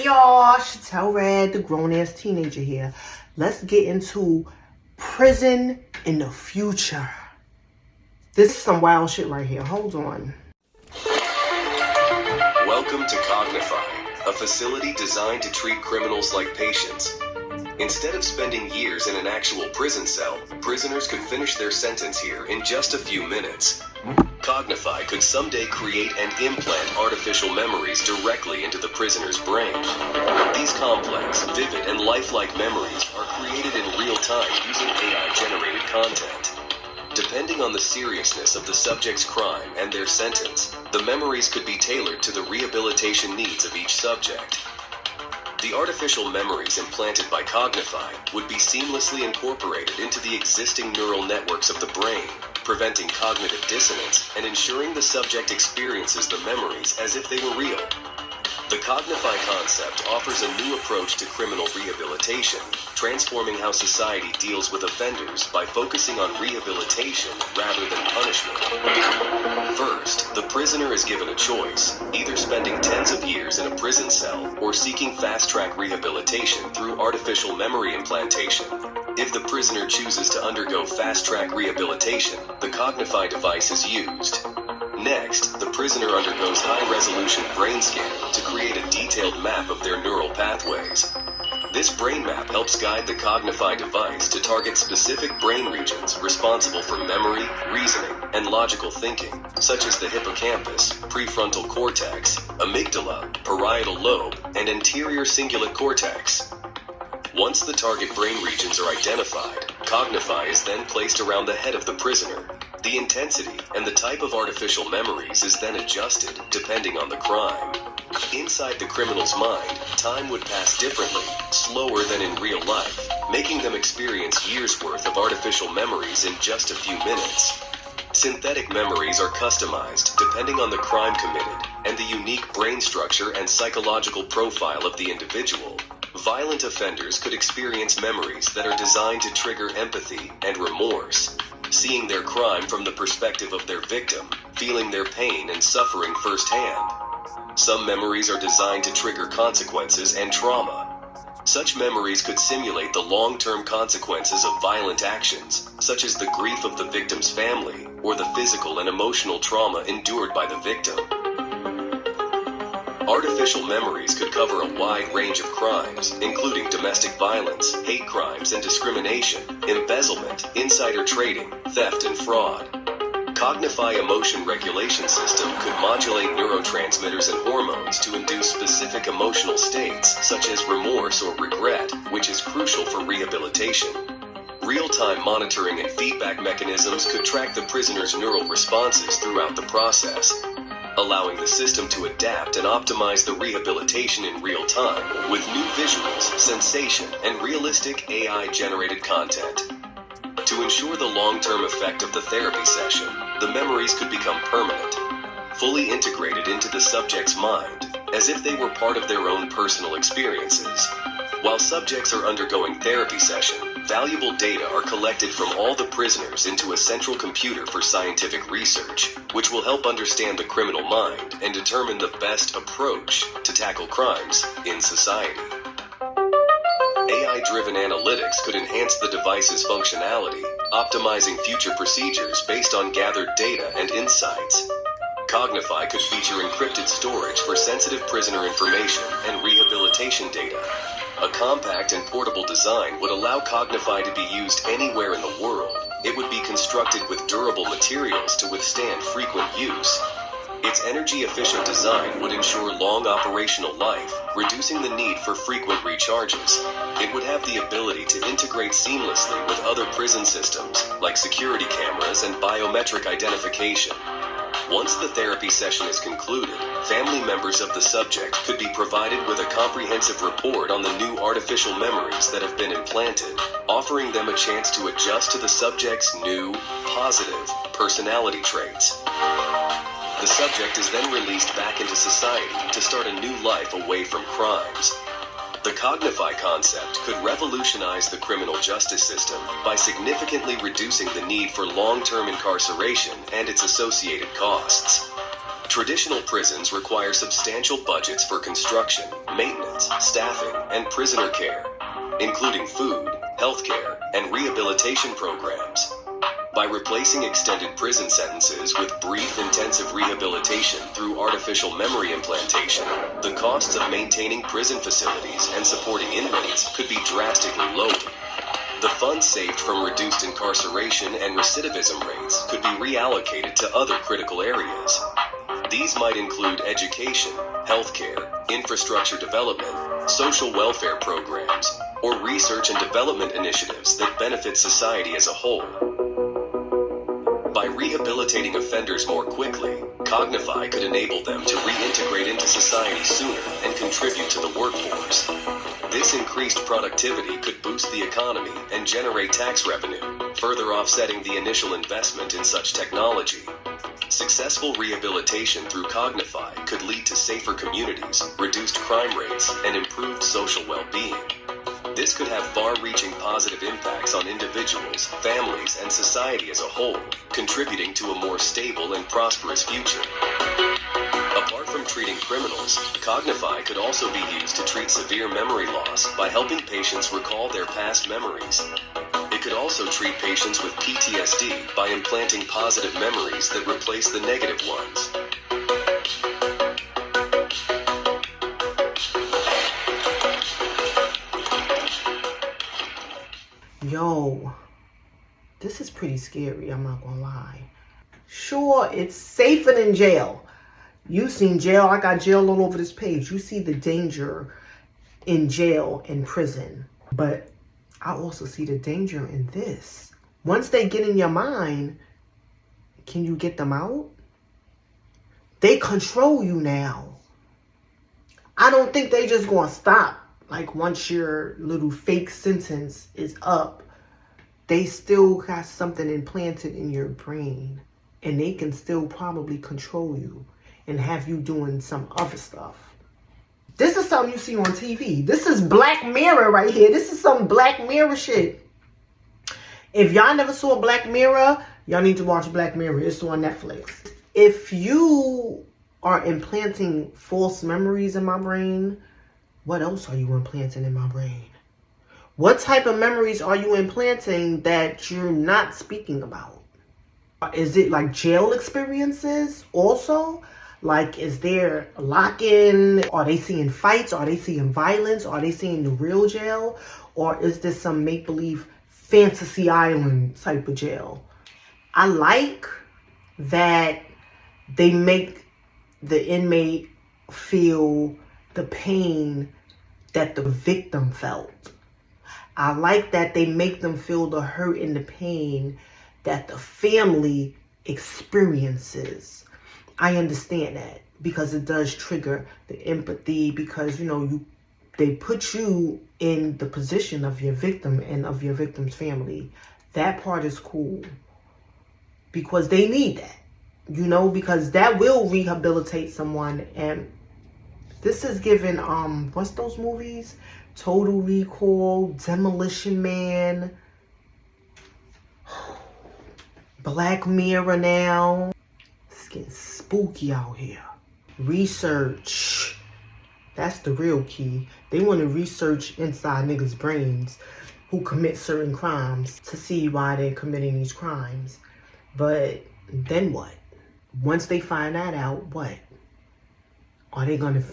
Hey y'all, Chantel Red, the grown-ass teenager here. Let's get into prison in the future. This is some wild shit right here. Hold on. Welcome to Cognify, a facility designed to treat criminals like patients. Instead of spending years in an actual prison cell, prisoners could finish their sentence here in just a few minutes. Cognify could someday create and implant artificial memories directly into the prisoner's brain. These complex, vivid, and lifelike memories are created in real time using AI-generated content. Depending on the seriousness of the subject's crime and their sentence, the memories could be tailored to the rehabilitation needs of each subject. The artificial memories implanted by Cognify would be seamlessly incorporated into the existing neural networks of the brain, preventing cognitive dissonance and ensuring the subject experiences the memories as if they were real. The Cognify concept offers a new approach to criminal rehabilitation, transforming how society deals with offenders by focusing on rehabilitation rather than punishment. First, the prisoner is given a choice, either spending tens of years in a prison cell or seeking fast-track rehabilitation through artificial memory implantation. If the prisoner chooses to undergo fast-track rehabilitation, the Cognify device is used. Next, the prisoner undergoes high-resolution brain scanning to create a detailed map of their neural pathways. This brain map helps guide the Cognify device to target specific brain regions responsible for memory, reasoning, and logical thinking, such as the hippocampus, prefrontal cortex, amygdala, parietal lobe, and anterior cingulate cortex. Once the target brain regions are identified, Cognify is then placed around the head of the prisoner. The intensity and the type of artificial memories is then adjusted depending on the crime. Inside the criminal's mind, time would pass differently, slower than in real life, making them experience years' worth of artificial memories in just a few minutes. Synthetic memories are customized depending on the crime committed and the unique brain structure and psychological profile of the individual. Violent offenders could experience memories that are designed to trigger empathy and remorse, seeing their crime from the perspective of their victim, feeling their pain and suffering firsthand. Some memories are designed to trigger consequences and trauma. Such memories could simulate the long-term consequences of violent actions, such as the grief of the victim's family or the physical and emotional trauma endured by the victim. Artificial memories could cover a wide range of crimes, including domestic violence, hate crimes and discrimination, embezzlement, insider trading, theft and fraud. Cognify emotion regulation system could modulate neurotransmitters and hormones to induce specific emotional states, such as remorse or regret, which is crucial for rehabilitation. Real-time monitoring and feedback mechanisms could track the prisoner's neural responses throughout the process, allowing the system to adapt and optimize the rehabilitation in real time with new visuals, sensation, and realistic AI-generated content. To ensure the long-term effect of the therapy session, the memories could become permanent, fully integrated into the subject's mind, as if they were part of their own personal experiences. While subjects are undergoing therapy session, valuable data are collected from all the prisoners into a central computer for scientific research, which will help understand the criminal mind and determine the best approach to tackle crimes in society. AI-driven analytics could enhance the device's functionality, optimizing future procedures based on gathered data and insights. Cognify could feature encrypted storage for sensitive prisoner information and rehabilitation data. A compact and portable design would allow Cognify to be used anywhere in the world. It would be constructed with durable materials to withstand frequent use. Its energy-efficient design would ensure long operational life, reducing the need for frequent recharges. It would have the ability to integrate seamlessly with other prison systems, like security cameras and biometric identification. Once the therapy session is concluded, family members of the subject could be provided with a comprehensive report on the new artificial memories that have been implanted, offering them a chance to adjust to the subject's new, positive personality traits. The subject is then released back into society to start a new life away from crimes. The Cognify concept could revolutionize the criminal justice system by significantly reducing the need for long-term incarceration and its associated costs. Traditional prisons require substantial budgets for construction, maintenance, staffing, and prisoner care, including food, healthcare, and rehabilitation programs. By replacing extended prison sentences with brief, intensive rehabilitation through artificial memory implantation, the costs of maintaining prison facilities and supporting inmates could be drastically lowered. The funds saved from reduced incarceration and recidivism rates could be reallocated to other critical areas. These might include education, healthcare, infrastructure development, social welfare programs, or research and development initiatives that benefit society as a whole. By rehabilitating offenders more quickly, Cognify could enable them to reintegrate into society sooner and contribute to the workforce. This increased productivity could boost the economy and generate tax revenue, further offsetting the initial investment in such technology. Successful rehabilitation through Cognify could lead to safer communities, reduced crime rates, and improved social well-being. This could have far-reaching positive impacts on individuals, families, and society as a whole, contributing to a more stable and prosperous future. Apart from treating criminals, Cognify could also be used to treat severe memory loss by helping patients recall their past memories. It could also treat patients with PTSD by implanting positive memories that replace the negative ones. Yo, this is pretty scary, I'm not gonna lie. Sure, it's safer than jail. You've seen jail. I got jail all over this page. You see the danger in jail and prison. But I also see the danger in this. Once they get in your mind, can you get them out? They control you now. I don't think they just gonna stop. Like once your little fake sentence is up, they still got something implanted in your brain. And they can still probably control you and have you doing some other stuff. This is something you see on TV. This is Black Mirror right here. This is some Black Mirror shit. If y'all never saw Black Mirror, y'all need to watch Black Mirror. It's on Netflix. If you are implanting false memories in my brain, what else are you implanting in my brain? What type of memories are you implanting that you're not speaking about? Is it like jail experiences also? Like, is there lock-in? Are they seeing fights? Are they seeing violence? Are they seeing the real jail? Or is this some make-believe fantasy island type of jail? I like that they make the inmate feel the pain that the victim felt. I like that they make them feel the hurt and the pain that the family experiences. I understand that because it does trigger the empathy because, you know, they put you in the position of your victim and of your victim's family. That part is cool because they need that, you know, because that will rehabilitate someone. And this is given, what's those movies? Total Recall, Demolition Man, Black Mirror now. It's getting spooky out here. Research. That's the real key. They want to research inside niggas' brains who commit certain crimes to see why they're committing these crimes. But then what? Once they find that out, what? Are they going to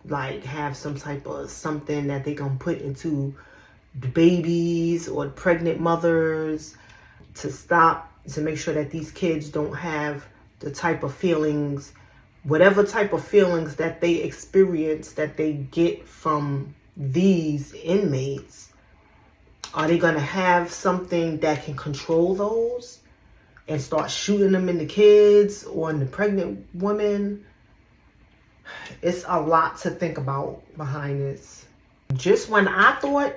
like have some type of something that they gonna put into the babies or the pregnant mothers to make sure that these kids don't have the type of feelings, whatever type of feelings that they experience that they get from these inmates? Are they gonna have something that can control those and start shooting them in the kids or in the pregnant women? It's a lot to think about behind this. Just when I thought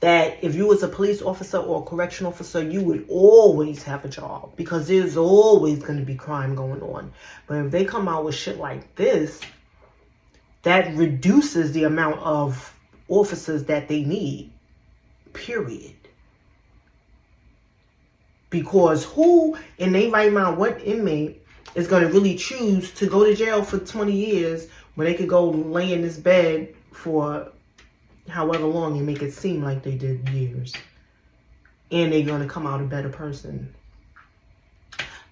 that if you was a police officer or a correction officer, you would always have a job because there's always going to be crime going on. But if they come out with shit like this, that reduces the amount of officers that they need, period. Because who in their right mind, what inmate is going to really choose to go to jail for 20 years when they could go lay in this bed for however long and make it seem like they did years. And they're going to come out a better person.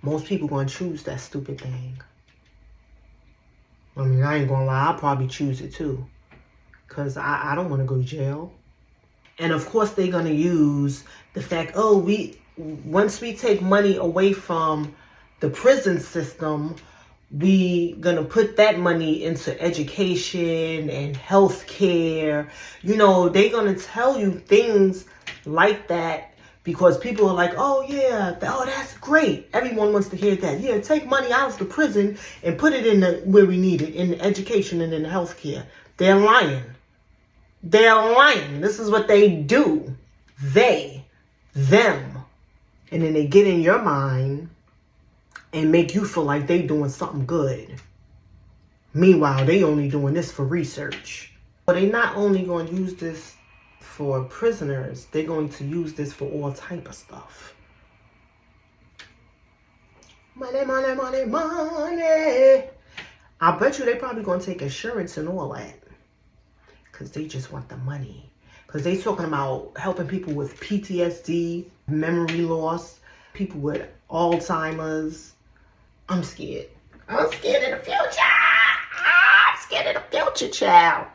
Most people going to choose that stupid thing. I mean, I ain't going to lie. I'll probably choose it too. Because I don't want to go to jail. And of course, they're going to use the fact, oh, once we take money away from the prison system, we gonna put that money into education and health care. You know, they gonna tell you things like that because people are like, oh yeah, oh that's great. Everyone wants to hear that. Yeah, take money out of the prison and put it in where we need it, in the education and in the health care. They're lying. They're lying. This is what they do. They, them. And then they get in your mind and make you feel like they doing something good. Meanwhile, they only doing this for research. But they not only going to use this for prisoners, they're going to use this for all type of stuff. Money, money, money, money. I bet you they probably going to take insurance and all that. Because they just want the money. Because they talking about helping people with PTSD, memory loss, people with Alzheimer's. I'm scared. I'm scared of the future. I'm scared of the future, child.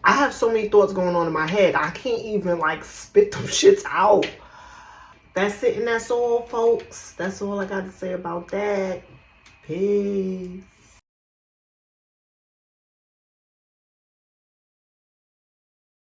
I have so many thoughts going on in my head. I can't even like spit them shits out. That's it and that's all, folks. That's all I got to say about that. Peace.